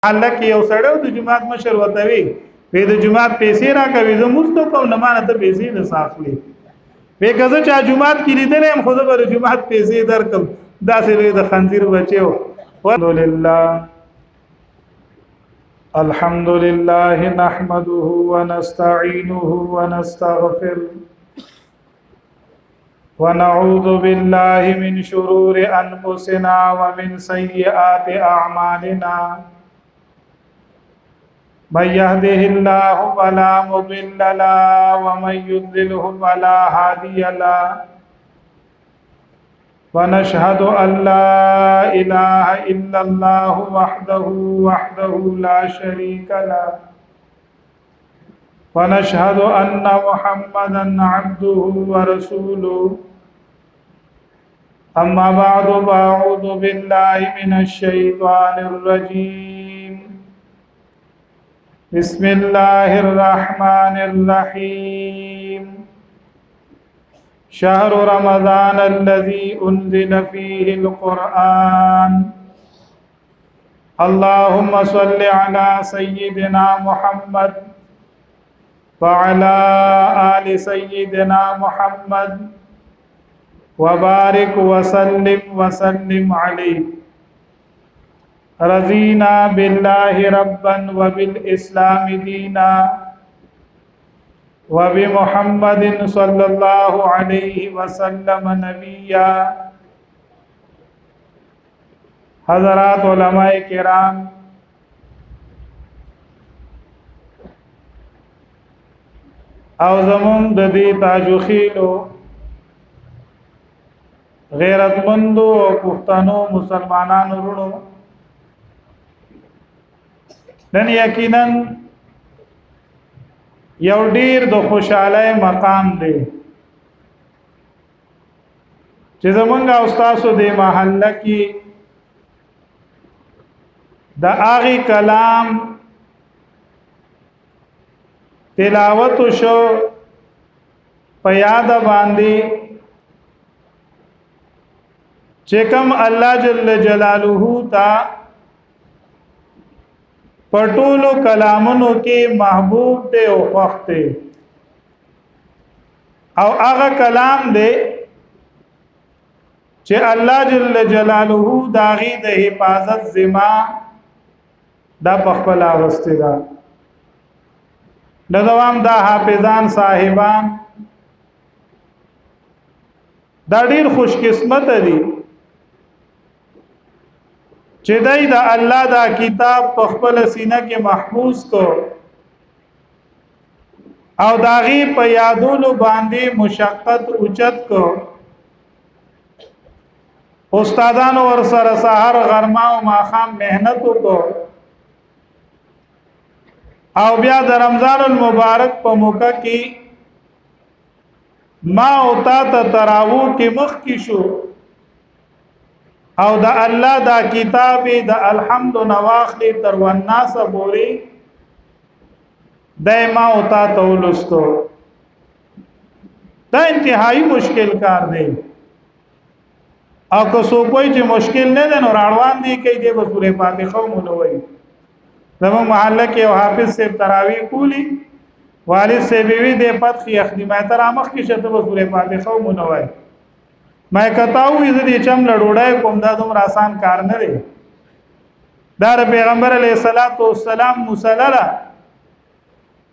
الله کې یو سړی د جماعت مشر وته وي په د جماعت پیسې راکوي زه مستو کوم نه مانه ته پیسې نه صافلي په کزه چا جماعت کې لیدل هم خود به جماعت پیسې درکم داسې د خنزیر بچو الحمدلله الحمد لله نحمده ونستعينه ونستغفره ونعوذ بالله من شرور أنفسنا ومن سيئات أعمالنا من يهده الله فلا مضل له ومن يضلله فلا هادي له ونشهد أن لا إله إلا الله وحده لا شريك له ونشهد أن محمدا عبده ورسوله أما بعد فأعوذ بالله من الشيطان الرجيم بسم الله الرحمن الرحيم شهر رمضان الذي أنزل فيه القرآن اللهم صل على سيدنا محمد وعلى آل سيدنا محمد وبارك وسلم عليه رضينا بالله ربا وبالإسلام دينا وبمحمد صلى الله عليه وسلم نبيا حضرات علماء کرام او زمون د دې تاجوخیلو غیرتمندو او پښتنو مسلمانانو ورونو نن یقینا یو ډیر د خوشاله مقام دی چې زمونږ استادو د محله کې د اغي کلام تلاوت شو په یاد باندې چې کوم الله جل جلاله تا پټولو کلامونو کې محبوب دی او وخت دی او هغه کلام دی چې الله جل جلاله داغي د حفاظت ذمہ دا پخپل واستي دا دوام دا حافظان صاحبان دا ډیر خوش قسمت دي چې دای دا الله دا کتاب په خپل سینه کې محفوظ کو او داغي په یادولو باندې مشقت اوچت کو استادانو ور سره سحر غرما او ماخام مهنت کو او بیا د رمضان المبارک په موقع کې ما او تا ته تراوو کې مخ کې شو او دا الله دا کتاب د الحمد نواخلی تر والناس بوري دایما او تا ته ولستو دا انتهایی مشکل کار دی او که سو کوئی چې مشکل نه ده نو راړوان دی کوي د سورې فاتحه مولوي زمو محله کې او حافظ صاحب تراوی کولی والد صاحب وی د فتح خدمت رامخ کې شته په سورې فاتحه مولوي ما کتاو دې چم لړوړای کوم دا دومره آسان کار نه دی دا پیغمبر علیه الصلاۃ والسلام مصلی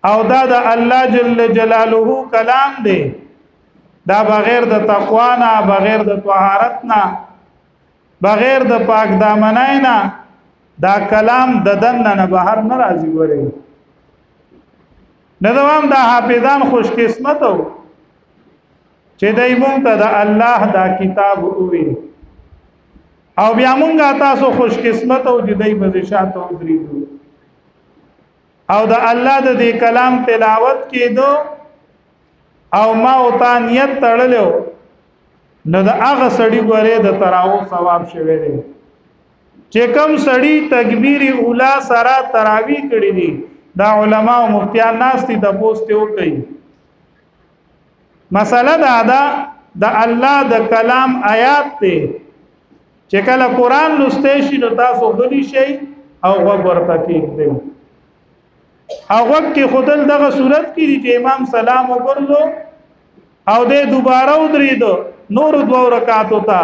او دا د الله جل جلاله کلام دی دا بغیر د تقوا نه بغیر د طهارت نه بغیر د پاک دامنای نه دا کلام د دن نه بهر نه راځي ګوري ندوام دا حافظان خوش قسمت او چې دای مونږ ته د الله دا کتاب وې او بیا مونږ تاسو خوش قسمت او چې دای په شاته ودرېدو او د الله د دې کلام تلاوت کېدو او ما او تا نیت تړلو نو د هغه سړی ګوره د تراو ثواب شوی دی چې کوم سړی تکبیر اولا سره تراوی کړی دي دا علما او مفتیان ناستي د پوسټ وکړي مساله دا د الله د کلام آیات ته چې کله قران لسته شي نو تاسو غلی شي او غوږ ورته کېږدئ او غوږ کې خودل دغه صورت کې دي چې امام سلام وګرځو او دې دوباره ودرېدو نور دوه رکعاتو ته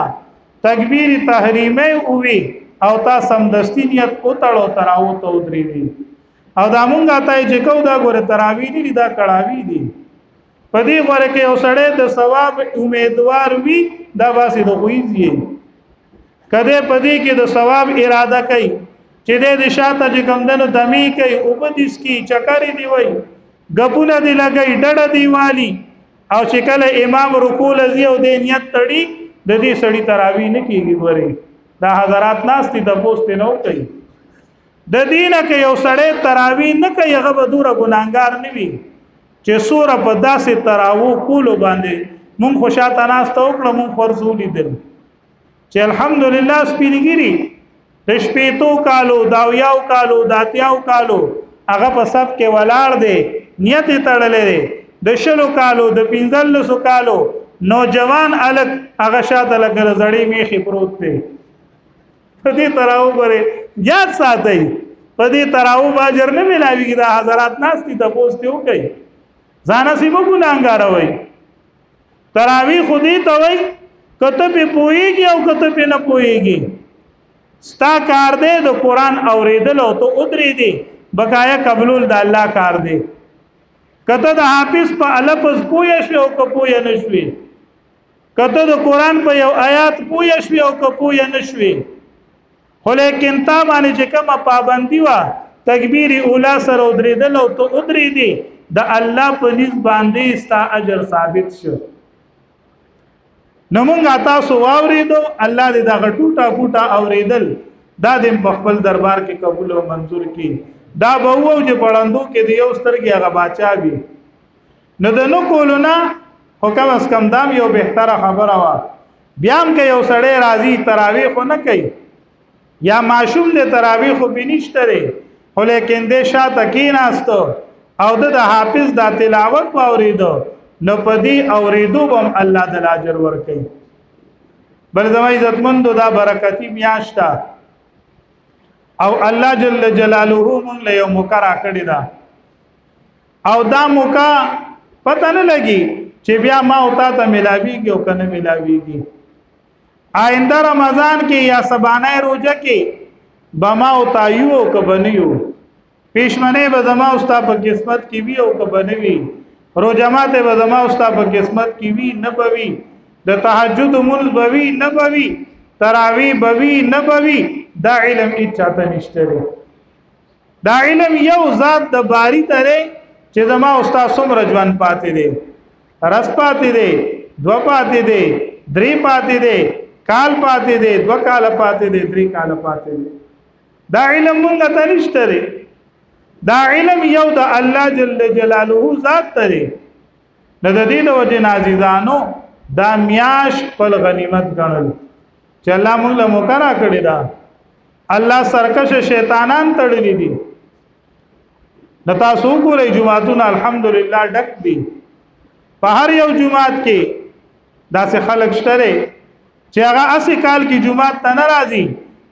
تکبیر تحریمه وی او تا سمدستی نیت وتړو تراو ته ودرېدي او دا مونږه ته چې کو دا ګوره تراوی دي دا کړاوی دي پدې غوړه کې اوسړې د ثواب امیدوار وي دا واسه د خوېږي کده پدې کې د ثواب اراده کوي چې دې شاته چې کمندنو دمی کوي او بدیس کی چکرې دی وای غپونه دی لګي ډډه دی والی او چې کله امام رکوع لزی او د نیت تړي د دې سړی تراوی نه کیږي ګوري دا حضرات ناستي د پوسټ نه کوي د دینه کې یو سړی تراوی نه کوي هغه به دوره ګناګار نه وي چې سوره په داسې تراوو کولو باندې مونږ خوشاته ناسته وکړو مونږ فرضولي دل چې الحمدلله سپینګری د شپېتو کالو داویاو کالو داتیاو کالو هغه په سب کې ولاړ دی نیت تړلې دی د شلو کالو د 15 کالو نوجوان الګ هغه شاته لګر زړی میخي پروت دی په دې تراو غره یاد ساتي په دې تراو باجر نه ملاويږي دا حضرات ناستي د پوسټ یو کوي ځان سي مو ګناګار وای تراوی خودي ته وای کته په پويږي او کته په نه پويږي ستا کار دې د قران اوریدل او ته ودرې دي بقایا قبول د الله کار دې کته د حافظ په الفاظ پوي شو او کپوي نشوي کته د قران په یو آیات پوي شو او کپوي نشوي خو لیکن تا باندې چې کومه پابندي وا تکبیر اوله سره ودرېدل او ته ودرې دي د الله په نس باندې ستا اجر ثابت شو نو مونږه تاسو واورېدو الله دې دا غټوټا پوټا اوریدل دا دې په خپل دربار کې قبول او منظور کړي دا به وو چې پړندو کې دی یو سترګي هغه باچا وي نو د نو کولونه حکم اس کم دام یو بهتره خبره وا بیان کې یو سړی راضي تراویح خو نه کوي یا معشوم دې تراویح خو بنشته لري خو لیکن دې شاته کېناستو او د حافظ دا تلاوت اوریدو نو پدی اوریدو بم الله د اجر ور کوي بل زما عزتمند دا برکتی میاشتا او الله جل جلاله مون له یو مکرا کړی دا او دا موکا پته نه لګي چې بیا ما او تا ته ملاویږي او کنه ملاویږي آینده رمضان کې یا سبانه روزه کې بما او تایو او کبنیو پېشمنه به زما اوستا په قسمت کې وی او کبنوي روزمات به زما اوستا په قسمت کې وی نه بوي د تهجد منځ بوي نه بوي تراوی بوي نه بوي دا علم اچاته نشته دا علم یو ذات د باری تره چې زما اوستا څومره ژوند پاتې دي رس پاتې دي دو پاتې دي درې پاتې دي کال پاتې دي دو کال پاتې دي درې کال پاتې دي دا علم مونږ ته نشته دا علم یو د الله جل جلاله ذات ترې د دې د وجه عزیزانو دا میاش په غنیمت ګڼل چې الله موږ له مکرا کړی دا الله سرکش شیطانان تړلې دي د تاسو ګورې جمعهتون الحمدلله ډک دي په هر یو جمعات کې داسې خلک شته چې هغه اسی کال کې جمعات ته ناراضي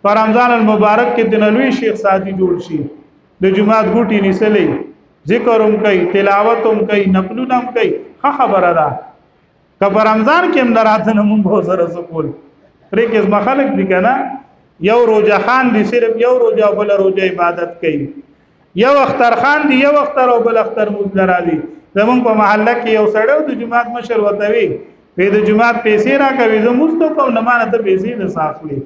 پر رمضان المبارک کې د نلوي شیخ سادي جوړ شي د جمعات ګوټي نسلې ذکر هم کوي تلاوت هم کوي نفلونه هم کوي خبره ده که په رمضان کې هم دراتنه مونږ به سره سکول پرې کې مخالک دي کنه یو روزه خان دي صرف یو روزه او بل روزه عبادت کوي یو اختر خان دي یو اختر او بل اختر مزل راځي زمونږ په محله کې یو سړی د جمعات مشر وته وي په د جمعات پیسې راکوي زه مستو کوم نه مانه ته پیسې نه صافلي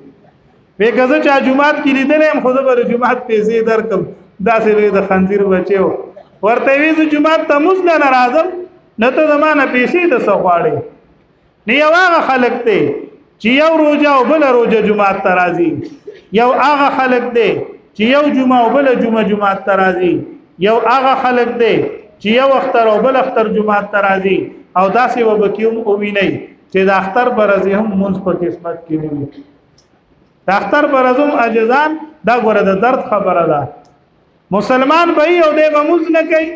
په کزه چا جمعات کې لیدل هم خو به جمعات پیسې درکم داسې د خنزیر بچو ورته وی زه جمعات ته مزل نه راځم نه ته زمانه پیسې د سغواړي نه یو هغه خلک ته چې یو روزه او بل روزه جمعات ته راځي یو هغه خلک ته چې یو جمعه او بل جمعه جمعات ته راځي یو هغه خلک ته چې یو اختر او بل اختر جمعات ته راځي او داسې وبکیوم او ویني چې د اختر برازي هم مونږ په قسمت کې نه د اختر برازم اجزان دا ګوره د درد خبره ده مسلمان به یو دی به موز نه کوي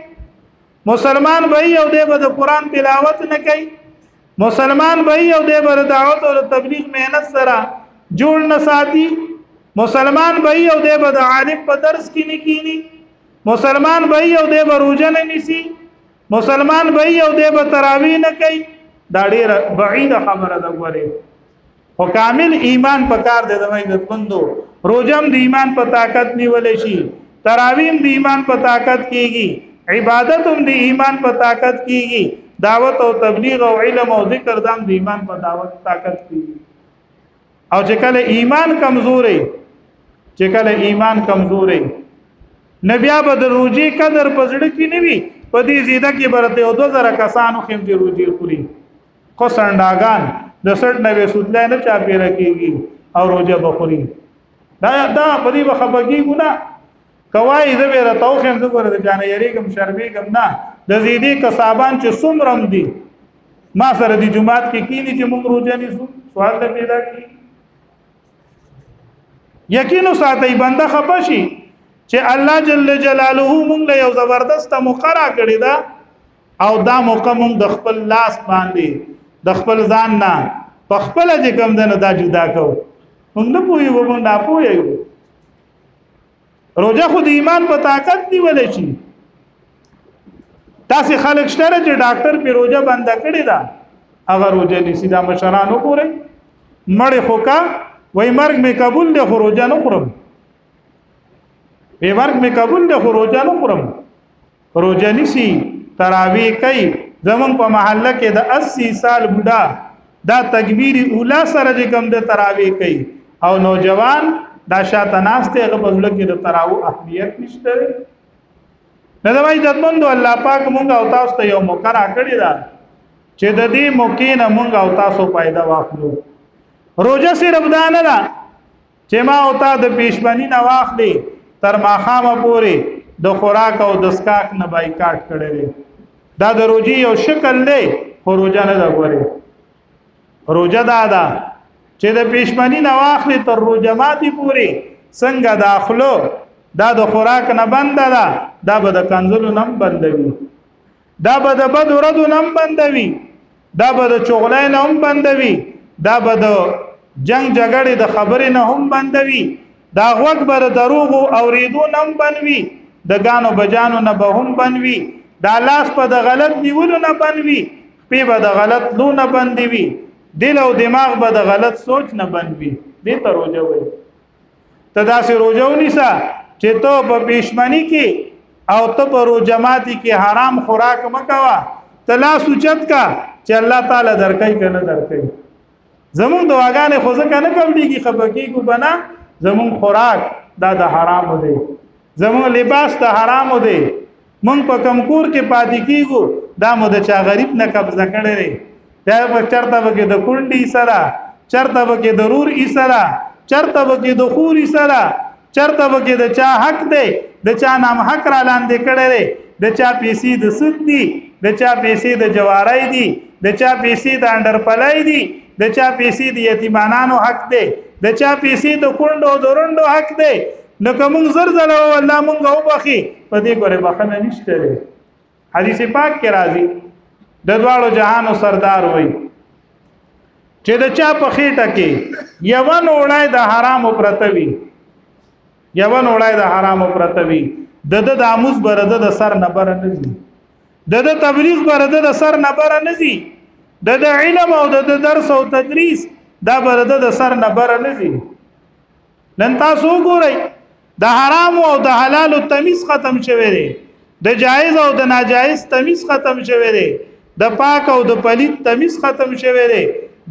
مسلمان به یو دی به د قران تلاوت نه کوي مسلمان به یو دی به د دعوت او تبلیغ مهنت سره جوړ نه ساتي مسلمان بھئی او دے با عالم په درس کې نه کینی مسلمان بھئی او دے با روزه نه نیسی مسلمان بھئی او دے با تراویح نه کوي دا ډېر بعید خبره ده ګوره او کامل ایمان پکار دی د عزت مندو روزم د ایمان په طاقت نیولې شي تراویح د ایمان په طاقت کیږي عبادت هم د ایمان په طاقت کیږي دعوت او تبلیغ او علم او ذکر دام د ایمان په دعوت طاقت کیږي او چې کله ایمان کمزورې چې کله ایمان کمزورې نبیا به د روزي قدر پزړه کې نیوي په دې زیاده کې برته او 2000 کسانو خیم دي روزي خوري خو سنداګان د سټ نوې سودلای نه چا پیره کیږي او روزه بخوري دا په دې بخبګي ګنا کوای زه به راتاو خیم زه ګوره د جان یریګم شربېګم نه د زیدي کسابان چې څومره دي ما سره د جمعات کې کینی چې موږ روزه نیسو سوال ته پیدا کی یقینو ساتي بنده خپشي چې الله جل جلاله موږ له یو زبردست مقرره کړی دا او دا موقع موږ د خپل لاس باندې د خپل ځان نه په خپل چې کوم دنه دا جدا کو موږ نه پوهیږو موږ نه پوهیږو روزه خو د ایمان په طاقت نیولې شي تاسو خلک شته چې ډاکټر په روزه بند کړی دا اگر روزه نسی دا مشرانو پورې مړ خوکا وای مرګ می قبول له روزه نه خورم به مرګ می قبول له روزه نه خورم روزه نسی تراویح کوي زمون په محله کې د 80 سال بوډا دا تکبیر اوله سره چې کوم د تراویح کوي او نوجوان دا شاته ناشته غبل کې د تراویح اهمیت نشته نه دا وایي ځمندو الله پاک مونږ او تاسو ته یو مقرره کړی دا چې د دې موقع نه مونږ او تاسو پیدا واخلو روزه صرف دا نه ده چې ما او تا د پیشبانی نه واخلي تر ماخامه پورې د خوراک او د سکاک نه بایکاټ کړی دا د روزي یو شکل دی خو روزه نه ده ګوري روزه دا ده چې د پیشبانی نه واخلي تر روزه ماتي پورې څنګه داخلو دا د خوراک نه بند ده دا به د کنزلو نم بندوي دا به د بد ورځو نم بندوي دا به د چغلای نه هم بندوي دا به د جنگ جګړې د خبرې نه هم بندوي دا غوږ به د دروغ او ریدو نه هم بنوي د ګانو بجانو نه به هم بنوي دا لاس په د غلط نیولو نه بنوي پې به د غلط لو نه بندوي دل او دماغ به د غلط سوچ نه بنوي دې ته روزه وایي ته داسې روزه ونیسه چې ته په پېشمني کې او ته په روزه ماتي کې حرام خوراک مکوه ته لاس اوچت کا چې الله تعالی درکوي که نه درکوي زمونږ دعاګانې خو ځکه نه قبلېږي خفه کېږو به نه زمونږ خوراک دا د حرامو دی زمونږ لباس د حرامو دی مونږ په کم کور کې پاتې کېږو دا مو د چا غریب نه قبضه کړی دی دا به چرته به کې د کونډې سره چرته به کې د رور سره چرته به کې د خور سره چرته به کې د چا حق دی د چا نام حق را لاندې کړی دی د چا پیسې د سود دي د چا پیسې د جوارای دي د چا پیسې د انډرپلای دي د چا پیسې د یتیمانانو حق دی د چا پیسې د کونډو د رونډو حق دی نو که موږ زر ځله الله موږ وبخي په دې ګورې بخنه نشته دی حدیث پاک کې راځي د دواړو جهانو سردار وایي چې د چا په خېټه کې یوه نوړی د حرامو پرته وي یوه نوړی د حرامو پرته وي د د آموز به د سر نه بره نه ځي د تبلیغ به د سر نه بره نه ځي د علم او د درس او تدریس دا به د سر نه بره نه ځي نن تاسو وګورئ د حرام او د حلال تمیز ختم شوی دی د جایز او د ناجایز تمیز ختم شوی دی د پاک او د پلید تمیز ختم شوی دی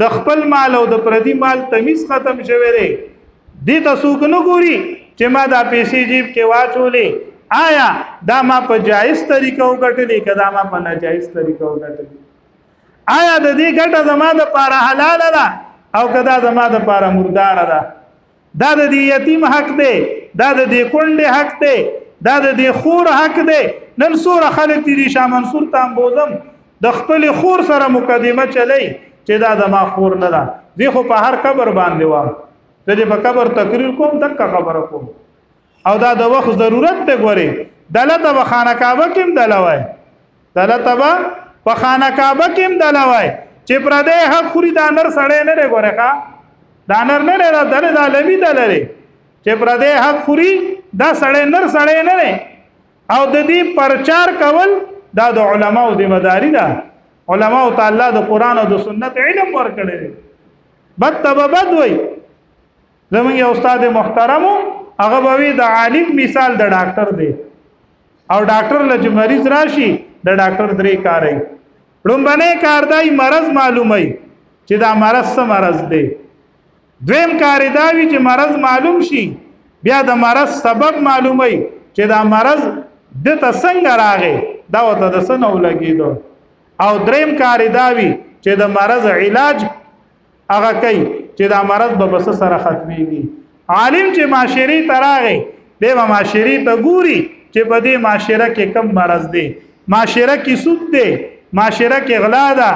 د خپل مال او د پردي مال تمیز ختم شوی دی دې ته څوک نه ګوري چې ما دا پیسې جیب کې واچولې آیا دا ما په جایز طریقه وګټلې که دا ما په ناجایز طریقه وګټلې آیا د دې ګټه زما دپاره حلاله ده او که دا زما دپاره مرداره ده دا د دې یتیم حق دی دا د دې کونډې حق دی دا د دې خور حق دی نن څومره خلک دي شاه منصور ته امبوزم د خپلې خور سره مقدمه چلی چې دا زما خور نه ده زه خو په هر قبر باندې وم زه دې په قبر تقریر کوم دکه خبره کوم او دا د وخت ضرورت ته ګوري دلته به خانه کعبه کې هم دلوای دلته به په خانه کعبه کې هم دلوای چې پردی حق خوري دا نر سړی نه دی ګوره ښه دا نر نه دی دا د عالمي ده لري چې پردې حق خوري دا سړی نر سړی نه دی او د دې پرچار کول دا د علماو ذمہ داری ده علماو تعالی د قران او د سنت علم ورکړي دي بد تبد وای زموږ یو استاد محترم هغه به د عالم مثال د ډاکټر دی او ډاکټر لږ مریض راشي د ډاکټر درې کاري لومبنه کار دی مرض معلومي چې دا مرض څه مرض دی دویم کار دی چې مرض معلوم شي بیا د مرض سبب معلومي چې دا مرض د څنګه راغی دا وته د سنو لګیدو او دریم کار دی چې د مرض علاج هغه کوي چې دا مرض به بس سره ختميږي عالم چې معاشري تراغه به معاشري ته ګوري چې په دې معاشره کې کم مرض دی معاشره کې سود دی معاشره کې غلا ده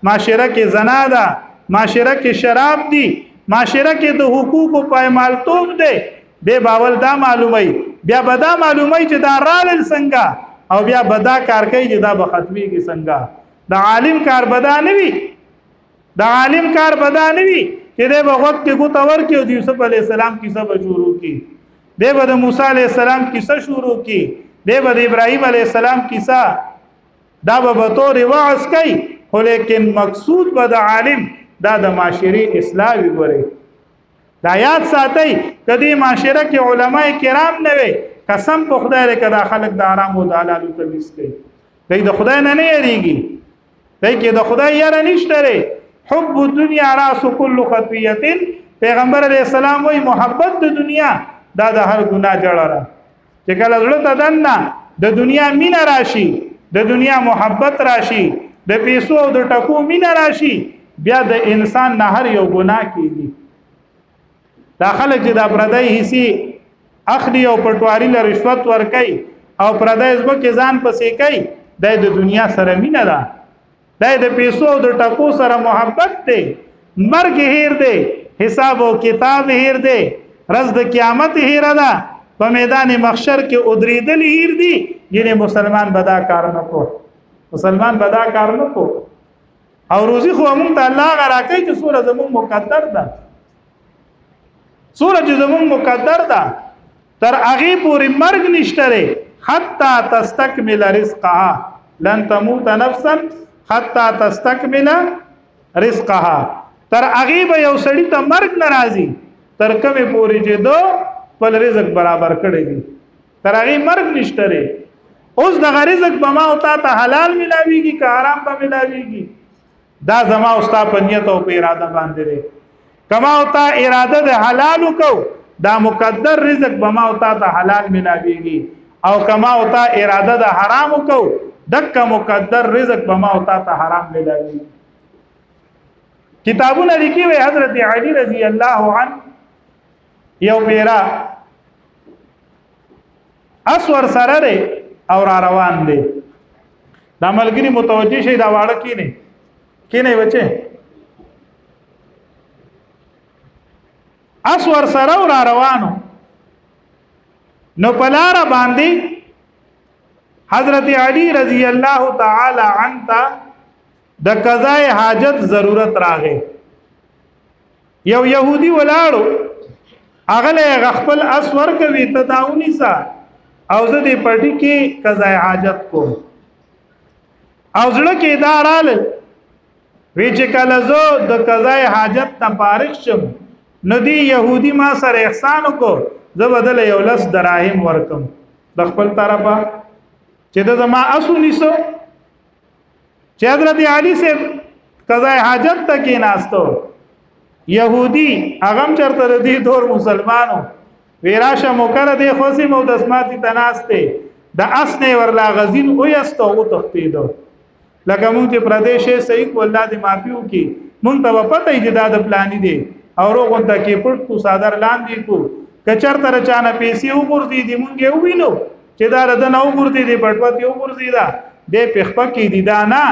معاشره کې زنا ده معاشره کې شراب دی معاشره کې د حقوقو پایمالتوب دی به باول دا معلومي بیا بدا معلومي چې دا رال څنګه او بیا بدا کار کوي چې دا به ختميږي څنګه د عالم کار بدا نه وي د عالم کار بدا نه وي چې د وخت کې ګوتور کې د یوسف علی السلام کیسه به شروع کی د موسی علی السلام کیسه شروع کی د ابراهیم علی السلام کیسه دا به طور وعظ کوي خو لیکن مقصود به د عالم دا د معاشري اصلاح وي دا یاد ساتي کدی معاشره کې علما کرام نه وي قسم په خدای لري کدا خلق د آرام او د حلال تمیز کوي دای د خدای نه یریږي دای کې د خدای یاره نشته حب الدنيا راس كل خطيه پیغمبر علیہ السلام وی محبت د دنیا دا د هر ګناه جوړه چې کله زړه ته دنه د دنیا مینا راشي د دنیا محبت راشي د پیسو او د ټکو مینا راشي بیا د انسان نه هر یو ګناه کیږي داخله چې د پردای حصي اخلي او پټواري له رشوت ور کوي او پردای ځکه ځان پسې کوي د دنیا سره مینا ده د پیسو او د ټکو سره محبت دی مرګ هیر دی حساب او کتاب هیر دی رز د قیامت هیر ده په میدان محشر کې ادریدل هیر دی یعنی مسلمان بدا کار نه کو مسلمان بدا کار نه کو او روزي خو موږ ته الله غرا کوي چې سورہ زمون مقدر ده سورہ زمون مقدر ده تر هغه پورې مرګ نشته حتا تستكمل رزقها لن تموت نفسا حتا تستكمل رزقها تر هغه به یو سړی ته مرګ ناراضي تر کومه پوری چې دو بل رزق برابر کړی دي تر هغه مرګ نشته اوس د رزق بما او ته حلال ملاويږي که حرام به ملاويږي دا زما او ستا په نیت او په اراده باندې دی کما او ته اراده د حلال کو دا مقدر رزق بما او ته حلال ملاويږي او کما او ته اراده د حرام کو دک مقدر رزق بما او ته حرام ملاوي کتابونه لیکي وي حضرت علی رضی الله عنه یو پیرا اسور سره او را روان دي دا ملګری متوجي شي دا واړه کینه بچي اسور سره او را روانو نو پلار باندې حضرت علی رضی الله تعالی عنہ د قضاء حاجت ضرورت راغې یو يهودي ولاړو اغله خپل اسور کوي تداونی سا او زه دې پټي کې قضاء حاجت کو او زړه کې دارال وی چې کله زه د قضاء حاجت ته فارغ شم ندی يهودي ما سره احسان کو زه بدل یو لس دراهم ورکم د خپل طرفه چې د زما اسو نیسو چې حضرت علی سے قضاء حاجت ته کې ناستو يهودي اغم چرته دي دور مسلمانو ویراشه موکره دی خوسي مو د اسماتي تناسته د اسنه ورلا غزین او یستو او تختیدو لکه مونږ چې پردیش صحیح والله دې معافيو کی مونږ ته پته ایجاد پلان دي او روغون ته کې پټ کو صادر لاندې کو کچر تر چانه پیسې وګورځي دي مونږ یو وینو چې دا رد نه وګورځي دي پټوت یو وګورځي دا دې پخپه کې دي دا نه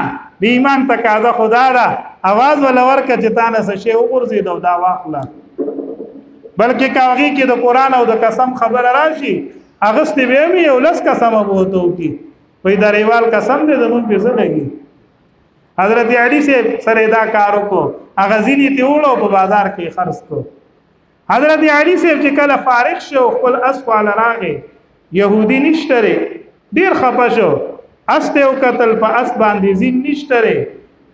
د ایمان تقاضا خدا دا आवाज ولا ورکه چې تانه څه شی وګورځي دا واخله بلکې کاغی کې د قران او د قسم خبر راشي اغست به مې یو لس قسم وته کی وې دا ریوال قسم دې زمون پیسې لګي حضرت علی سے سره دا کارو کو اغزینی ته وړو په بازار کې خرڅ کو حضرت علی صاحب چې کله فارغ شو خپل اسفال راغې يهودي نشته ډیر خپه شو استه او قتل په اس باندې زین نشته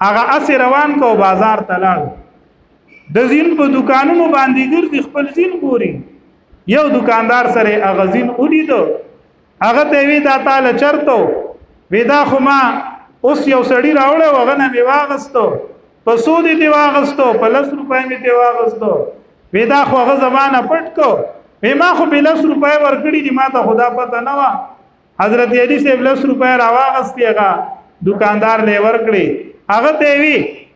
هغه اس روان کو بازار ته لاړ د زین په دکانونو باندې ګرځي خپل زین ګوري یو دکاندار سره هغه زین ولیدو هغه ته وی دا تعالی چرته ودا خو ما اوس یو سړی راوړ او هغه نه میواغستو په سودی دی واغستو په 10 روپۍ می دی واغستو ودا خو هغه زمانہ پټ کو ما خو په 10 روپۍ ورکړي دي ما ته خدا پته نه وا حضرت علی صاحب 10 روپۍ راواغستی هغه دکاندار له ورکړي هغه ته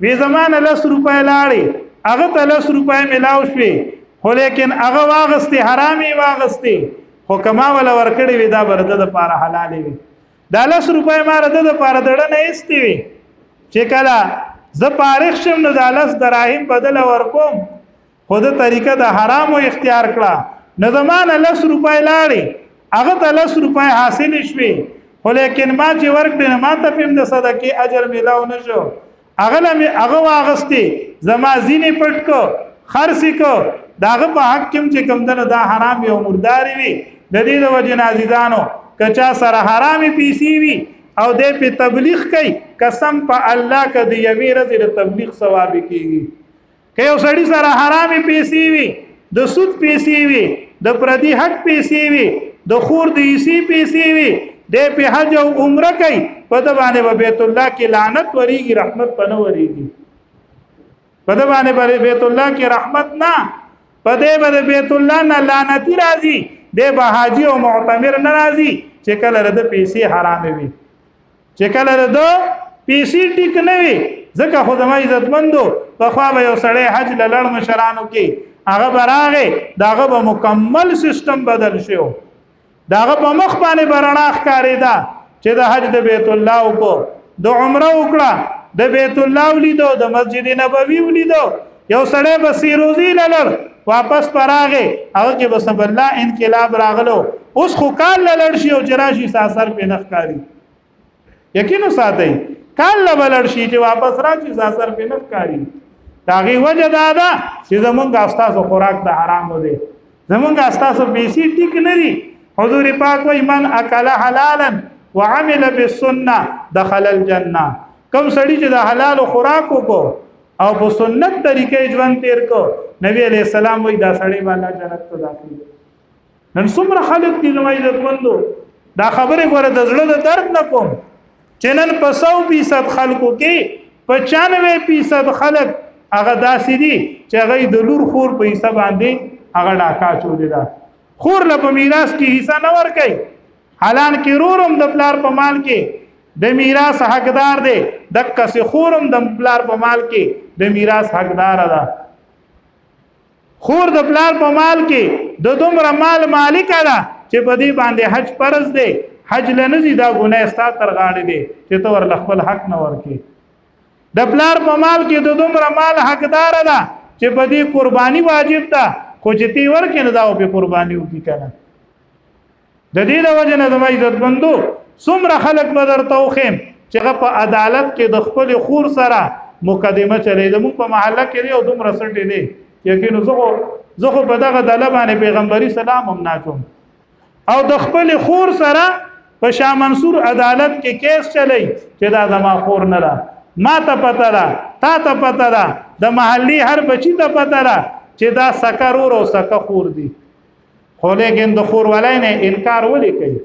وی زمانہ 10 روپۍ لاړي هغه ته 10 روپۍ ملاو شوي خو لیکن هغه واغستی حرامي واغستی خو کما ولا ورکړي وی دا برده د پاره حلال وي دا 10 روپۍ ما رده د پاره دړه نه ایستي وي چې کله ز پارخ شم نو د 10 دراهم بدل ورکوم خود طریقه د حرام او اختیار کړه نه زمانه 10 روپۍ لاړي هغه ته 10 روپۍ حاصل شوي خو لیکن ما چې ورکړم ما ته پم د صدقې اجر ملاو نشو هغه واغستی زما زینې پټ کو خرڅ کو داغه په حق کې چې کوم دا حرام یو مرداري وي د دې د وجه نازیدانو کچا سره حرامي پیسي وي او دې په تبلیغ کوي قسم په الله کدی یوی رضی د تبلیغ ثواب کیږي که یو سړی سره حرامي پیسي وي د سود پیسي وي د پردي حق پیسي وي د خور د ایسی پیسي وي دې په حج او عمره کوي په د باندې بیت الله کې لعنت وریږي رحمت پنه وریږي په د باندې بیت الله کې رحمت نه په دې باندې بیت الله نه لعنتی راځي دې به حاجی او معتمر ناراضي چې کله رده پیسې حرام وي چې کله رده پیسې ټیک نه وي ځکه خدای عزتمندو په خوا به یو سړی حج لړ مشرانو کې هغه براغه داغه به مکمل سیستم بدل شو داغه په مخ باندې برنا ښکارېدا چې د حج د بیت الله کو د عمره وکړه د بیت الله ولیدو د مسجد نبوي ولیدو یو سړی به سیروزی لړ واپس پراغه هغه کې بس الله انقلاب راغلو اوس خو کال لړ شي او جراشي ساسر په نخکاری یقینو ساتي کال لړ شي چې واپس راشي ساسر په نخکاری داغي وجه دا چې زمونږ استاسو خوراک د حرام دي زمونږ استاسو بیسي ټیک نه دي حضور پاک وای من اکل حلالا وعمل بالسنه دخل الجنه کوم سړی چې د حلال خوراک وکړو او په سنت طریقې ژوند تیر کو نبی علیہ السلام وای دا سړی باندې جنت ته داخلي نن څومره خلک دي زما عزت مندو دا خبره غره د زړه د درد نه کوم چې نن په 100% خلکو کې 95% خلک هغه داسې دي چې هغه د لور خور په حساب باندې هغه ډاکا چولې ده خور له په میراث کې حصہ نه ور کوي حالان کې رورم د پلار په مال کې د میراث حقدار دی دک سه خورم د پلار په مال کې د میراث حقدار ده خور د پلار په مال کې د دومره مال مالک ده چې په دې باندې حج فرض دی حج لنزي دا ګناه ستا تر غاړه دی چې تو ور خپل حق نه ورکي د پلار په مال کې د دومره مال حقدار ده چې په دې قرباني واجب ده خو چې تی ورکې نه دا په قرباني وکي کنه د دې د وجه نه د عزت بندو څومره خلک بدر توخم چې په عدالت کې د خپل خور سره مقدمه چلی د مون په محله کې یو دومره سټی دی یقینو زه په دغه دله باندې پیغمبري سلام هم ناچوم او د خپل خور سره په شاه منصور عدالت کې کیس چلی چې دا زما خور نه ده ما ته پته ده تا ته پته ده د محلي هر بچی ته پته ده چې دا سکه رور او سکه خور دي خو لیکن د خور ولای نه انکار ولې کوي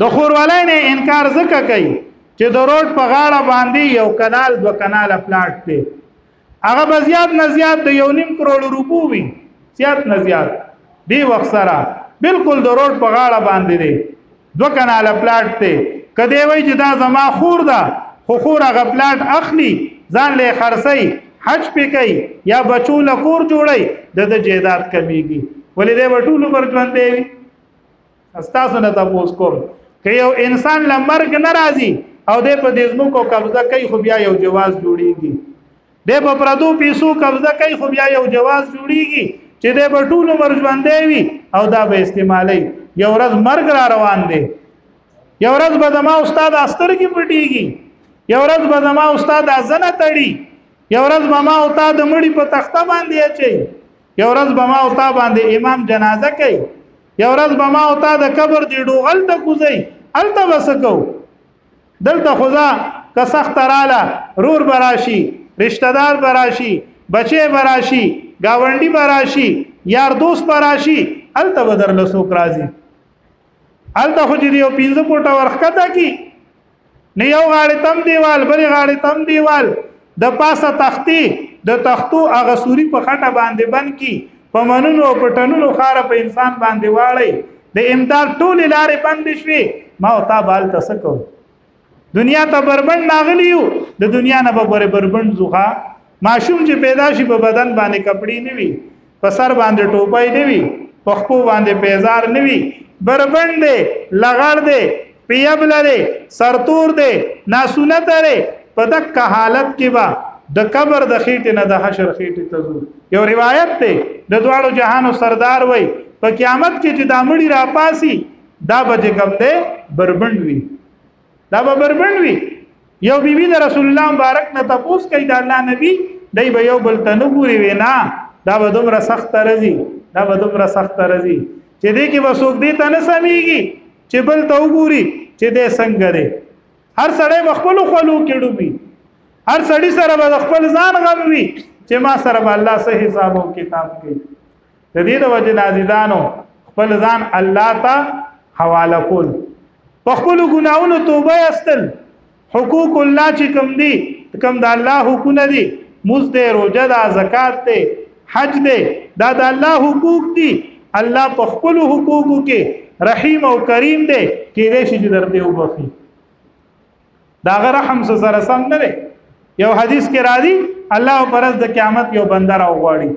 د خور ولای نه انکار ځکه کوي چې د روډ په غاړه باندې یو کانال 2 کانال پلاټ دی هغه به زیات نه زیات د 1.5 کروڑ روپو وي زیات نه زیات دی وخت سره بالکل د روډ په غاړه باندې دی 2 کانال پلاټ دی کدی وای چې دا زما خور ده خو خور هغه پلاټ اخلي ځان له خرڅي حج پې کوي یا بچو له کور جوړي د جیدات کمیږي ولې دې وټولو پر ژوند دی استاسو نه تاسو کوم که یو انسان لمرګ ناراضي او دې په دې زموږ قبضه کوي خو بیا یو جواز جوړیږي دې په پردو پیسو قبضه کوي خو بیا یو جواز جوړیږي چې دې په ټولو مر ژوند دی او دا به استعمالي یو ورځ مرګ را روان دی یو ورځ به ما استاد استرګي پټيږي یو ورځ به ما استاد ازنه تړي یو ورځ به ما استاد مړی په تخته باندې اچي یو ورځ به ما او تا باندې امام جنازه کوي یو ورځ به ما او تا د قبر دی ډوغل ته کوزي الته وسکو دلته خدا که سخت رااله رور براشي رشتہ دار براشي بچي براشي گاونډي براشي یار دوست براشي الته بدر لسوک راځي الته خو دې یو 15 فوټه ورخته کی نه یو غاړه تم دیوال بری غاړه تم دیوال د پاسه تختی د تختو هغه سوري په خټه باندې بن کی په منونو پټنونو خار په انسان باندې واړی د امداد ټول لارې بند شوي ما او تا بال تسکو دنیا ته بربند ناغلیو د دنیا نه به بربند زوخه ماشوم چې پیدا شي په بدن باندې کپڑے نه وي په سر باندې ټوپای نه وي په خپو باندې پیزار نه وي بربند دی لغړ دی پیاب لري سرتور دی ناسونت لري په دک حالت کې با د قبر د خېټې نه د حشر خېټې ته ځو یو روایت دی د دوړو جهانو سردار وای په قیامت کې چې د امړي را پاسي دا به کم دی بربند وي دا به بربند وي یو بیبي د رسول الله مبارک نه تپوس کوي د الله نبی دای به یو بل ته نه ګوري وینا دا به دومره سخت راځي دا به دومره سخت راځي چې دې کې وسوک دې ته نه سميږي چې بل ته وګوري چې دې څنګه دی هر سړی خپل خلو کې ډوبي هر سړی سره به خپل ځان غوي چې ما سره به الله سه حساب او کتاب کوي د دې د وجه عزیزانو خپل ځان الله ته حواله کول په خپل ګناونو توبه استل حقوق الله چې کوم دي کوم د الله حقوق دي مز دې روزه ده زکات ده حج ده دا د الله حقوق دي الله په خپل حقوقو کې رحیم او کریم ده کې دې شي درته وبخي دا غره رحم سره سم نه دی یو حدیث کې راځي الله پرز د قیامت یو بنده راوغواړي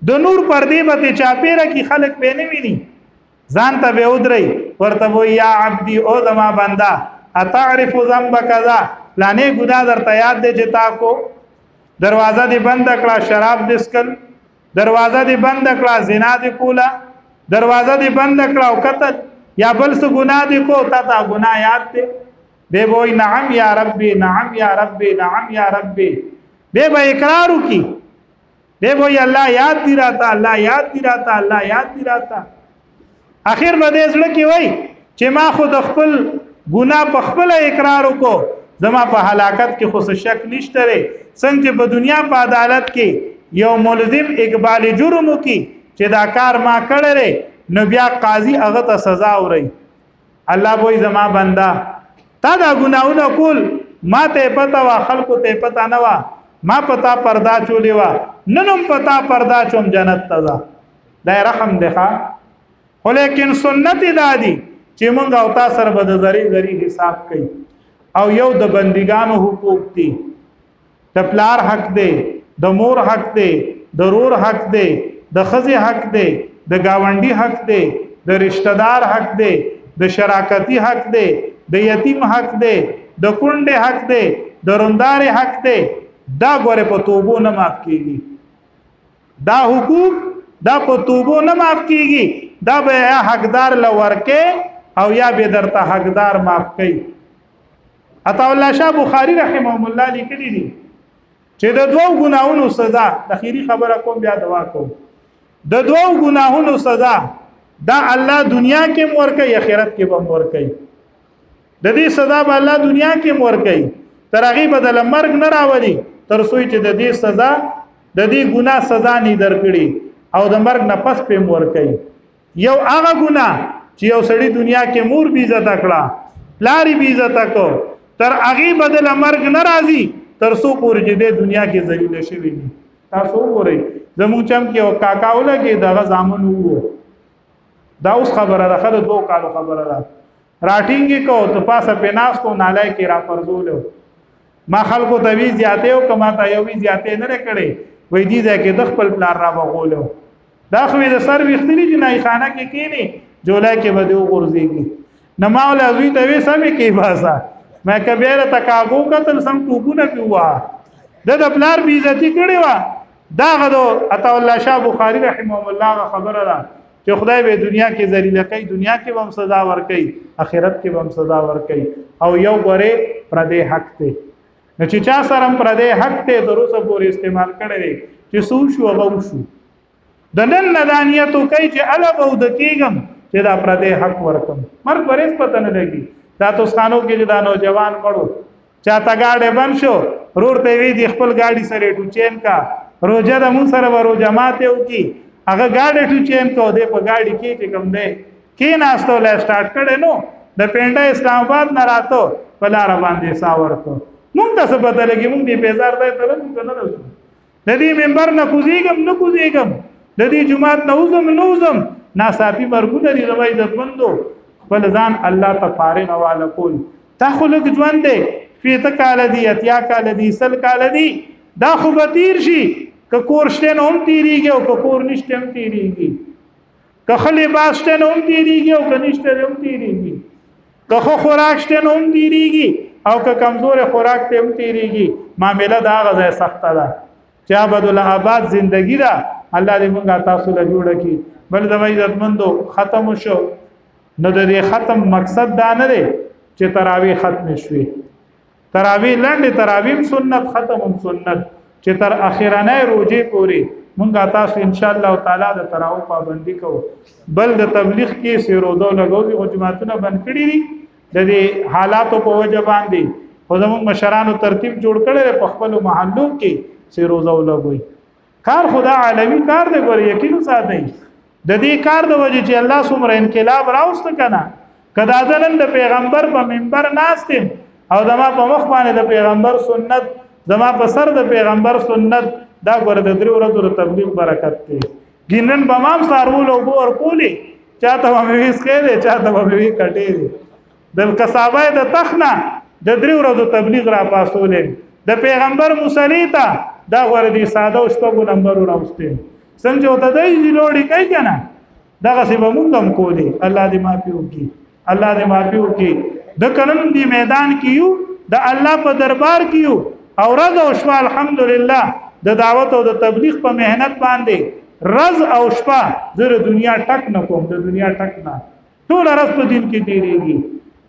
د نور پردې به چاپیره کې خلق به نه ویني ځان ته به ودري ورته وي یا عبدي او زما بندا اتعرف ذنب کذا لانه ګناه درته یاد دي چې تا کو دروازه دې بند کړه شراب دسکل دروازه دې بند کړه زنا دې کولا دروازه دې بند کړه او قتل یا بل څه ګناه دې کو تا ګناه یاد دي به وای نعم یا ربي نعم یا ربي نعم یا ربي به اقرار کی به وای الله یاد دی راته الله یاد دی راته الله یاد دی راته اخر باندې زړه کې وای چې ما خود خپل ګناه په خپل اقرار وکړو زما په هلاکت کې خو شک نشته ری څنګه په دنیا په عدالت کې یو ملزم اقبال جرم کی چې دا کار ما کړی نو بیا قاضي هغه ته سزا اوري الله وای زما بندا تا دا ګناونه کول ما ته پتا وا خلکو ته پتا نه وا ما پتا پردا چولې وا ننم پتا پردا چوم جنت تزا دا رحم ده خو لیکن سنت دادی چې مونږ او تاسو سره به د ذری حساب کوي او یو د بندګانو حقوق دي د پلار حق دی د مور حق دی د رور حق دی د خزي حق دی د گاونډي حق دی د رشتہ دار حق دی د شراکتی حق دی د یتیم حق دی د کونډه حق دی د روندار حق دی دا ګوره په توبو نه معاف کیږي دا حقوق دا په توبو نه معاف کیږي دا به حقدار لورکه او یا به درته حقدار معاف کوي عطا الله شاه بخاری رحمه الله لیکلی دي چې د دوو ګناهونو سزا د خيري خبره کوم بیا دوا کوم د دوو ګناهونو سزا دا الله دنیا کې مور کوي آخرت کې به مور کوي د دې سزا به الله دنیا کې مور کوي تر هغه بدل مرګ نه راوړي تر سوی چې د دې سزا د دې ګناه سزا نه درکړي او د مرګ نه پس په مور کوي یو هغه ګناه چې یو سړی دنیا کې مور بي عزت کړه لاري بي عزت کو تر هغه بدل مرګ ناراضي تر سو پورې چې د دنیا کې ذلیل شوی دي تاسو وګورئ زموږ چم کې او کاکاوله کې دغه ځامن وو دا اوس خبره راخه د 2 کالو خبره را راټینګي کو ته پاسه پیناستو نالای کې را پرزول ما خلکو ته وی زیاته او کما ته یو وی زیاته نه کړي وې دي ځکه د خپل پلان را بغولو دا خو د سر وختلی جنای خانه کې کینی جولای کې بده وګرځيږي نماول ازوی ته وې سمې کې باسا ما کبیره تکاغو قتل سم ټوبونه پیوا د پلار بی عزتی کړي وا دا غدو عطا الله شاه بخاری رحمه الله خبره را چې خدای به دنیا کې ذلیل کوي دنیا کې هم سزا ور کوي آخرت کې هم سزا ور کوي او یو غره پردې حق ته نو چې چا سره پردې حق ته دروسه پورې استعمال کړي چې سو شو هغه شو د نن ندانیتو کوي چې الا به د کېږم چې دا پردې حق ورکم مرګ پرېس پته نه لګي دا توسخانو کې دا نوجوان مړو چاته گاډي بن شو رور ته وی دی خپل گاډي سره ټوچین کا روزه د مون سره ورو جماعت یو کی هغه گاډي ټوچین کو دې په گاډي کې چې کوم دی کې ناستو لا سٹارټ کړي نو د پینډه اسلام آباد نه راتو بلار باندې ساور کو مونږ ته څه پته لګي مونږ دې پیزار دی ته نه راځو د دې منبر نه کوزیګم د دې جمعات نه وزم ناصافي مرګونه لري زما عزت مندو بل ځان الله ته فارغ حواله کول تا خلق ژوند دی فیته کال دی اتیا کال دی سل کال دی دا خو بتیر شي ک کورشته نوم تیریږي او ک کور نشته هم تیریږي ک خلی باسته نوم تیریږي او ک نشته هم تیریږي ک خو خوراکشته نوم تیریږي او ک کمزور خوراک ته هم تیریږي معاملې دا غزه سخت ده چا بدل آباد زندگی دا الله دې موږ تاسو له جوړ کی بل د عزت مندو ختم شو نو د دې ختم مقصد دا نه دی چې تراوی ختم شوي تراوی لاندې تراوی سنت ختم سنت چې تر اخیرانه روزي پوری مونږه تاسو ان شاء الله تعالی د تراوی پابندي کوو بل د تبلیغ کې سیرودو لګوي او جماعتونه بند کړی دي د دې حالاتو په وجه باندې خو زموږ مشرانو ترتیب جوړ کړی په خپل محلو کې سیرودو لګوي کار خدا عالمی کار دی ګور یقین ساتي د دې کار د وجه چې الله سمره انقلاب راوست کنه کدا ځنن د پیغمبر په منبر ناستم او دما په مخ باندې د پیغمبر سنت زما په سر د پیغمبر سنت دا ګور د درو ورځو تبلیغ برکت دی ګینن بمام سارول او ور کولی چاته مې ویس کړي چاته مې وی کټي د کسابه د تخنا د درو ورځو تبلیغ را پاسولې د پیغمبر مصلیتا دا ور دي ساده او شپږ نمبر راوستي څنګه وته دی لوړی کوي کنه دغه سی به مونږ هم کولی الله دې معافي وکړي الله دې معافي وکړي د کلم دی میدان کیو د الله په دربار کیو او رض او شپه الحمدلله د دعوت او د تبلیغ په مهنت باندې رض او شپه زره دنیا ټک نه کوم د دنیا ټک نه ټول رض په دین کې تیریږي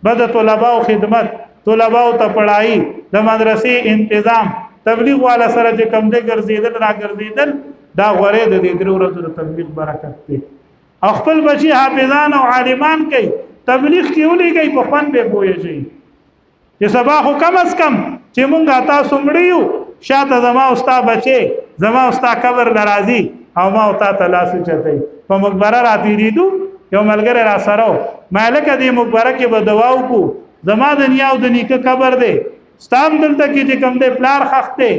بد طلباء او خدمت طلباء ته پڑھائی د مدرسې تنظیم تبلیغ والا سره چې کم دې ګرځیدل را ګرځیدل دا غوړې د دې درو ورځو د تبلیغ برکت دی او خپل بچي حافظان او عالمان کوي تبلیغ کیولې کوي په فن به پوي شي چې سبا خو کم از کم چې مونږه تاسو مړیو شاته زما استا بچي زما استا قبر ناراضي او ما او تا تلاسو چته په مقبره راتی ریدو یو ملګری را سره مالک دې مقبره کې به دواو کو زما د نیا او د نیکه قبر دی ستام دلته کې چې کم دې پلار خخته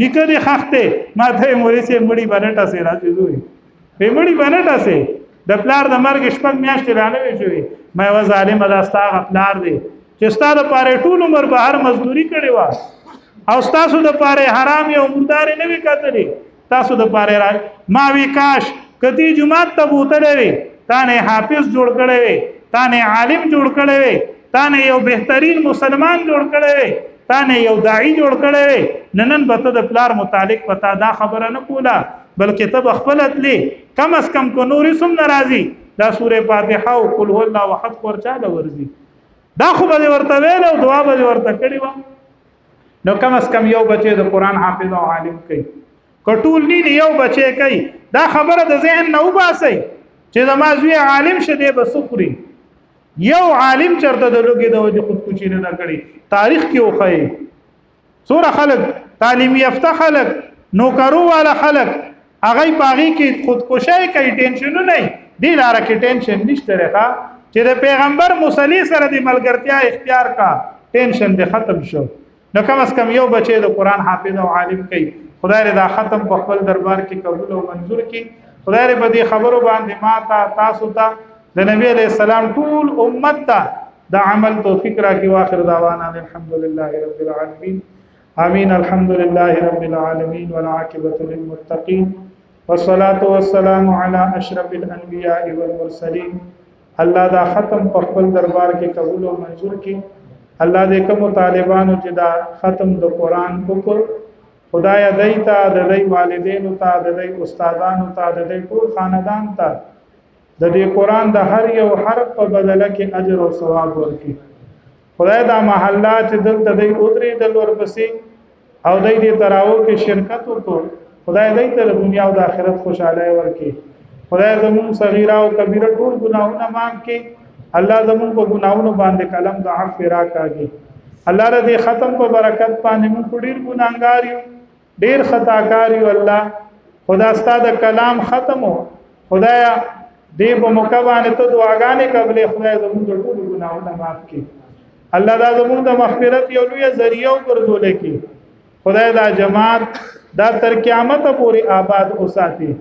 نیکه دې خخته ما ته موري سي مړی باندې سي راځي دوی په مړی باندې سي د پلار د مرګ شپږ میاشتې رانه شوی مې و ظالم داستا پلار دی چې ستاره پاره ټول عمر بهر مزدوري کړي وا او تاسو د پاره حرام یو مردار نه وی کتلی تاسو د پاره را ما وی کاش کتی جمعه ته بوتلې وي تانه حافظ جوړ کړي وي تانه عالم جوړ کړي وي تانه یو بهترین مسلمان جوړ کړي وي تانه یو داعی جوړ کړي وي ننن بته د پلار متعلق پتا دا خبره نه کوله بلکې تب خپلت لی کم از کم کو نوري سم ناراضي دا سوره فاتحه او قل هو الله احد ورچاله ورزي دا خو به ورته ویل او دعا به ورته کړی و نو کم از کم یو بچي د قران حافظ او عالم کوي کټول نه یو بچي کوي دا خبره د ذهن نه وباسي چې زما زوی عالم شته بسخري یو عالم چرته د لوګي د وجه خودکشي نه کړی تاریخ کې وخی سوره خلق تعلیم یافته خلق نوکرو والا خلق هغه پاغي کې خودکشي کوي ټینشن نه دی لاره کې ټینشن نشته راخه چې د پیغمبر مصلی سره د ملګرتیا اختیار کا ټینشن دې ختم شو نو کم از کم یو بچي د قران حافظ او عالم کوي خدای دې دا ختم په خپل دربار کې قبول او منظور کړي خدای دې په دې خبرو باندې ما تاسو ته د نبی علیہ السلام ټول امت ته د عمل توفیق راکړي واخر دعوانا الحمدلله رب العالمین آمین الحمد لله رب العالمين والعاقبة للمتقين والصلاة والسلام على أشرف الأنبياء والمرسلين الله دا ختم په خپل دربار کې قبول او منظور کړي الله دې کوم طالبانو چې دا ختم د قران وکړ خدای دې ته د دې والدینو ته د دې استادانو ته د دې ټول خاندان ته د دې قران د هر یو حرف په بدله کې اجر او ثواب ورکړي خدای دا محلات دلته دې اوتري دل ورپسې او دې تراو کې شرکت وکړو خدای دې ته دنیا او د آخرت خوشاله ورکړي خدای زمون صغیره او کبیره ټول ګناهونه معاف کړي الله زمون په ګناهونو باندې کلم د عفو راکاږي الله دې ختم په برکت باندې موږ ډیر ګناهګار یو ډیر خطاکار یو الله خدا ستاسو کلام ختمو خدایا دې په موقع باندې ته دعاګانې قبلې خدای زموږ ټول ګناهونه معاف کړي الله دا زموږ د مغفرت یو لوی ذریعہ وګرځولې کړي خدای دا جماعت دا تر قیامت پورې آباد اوساتي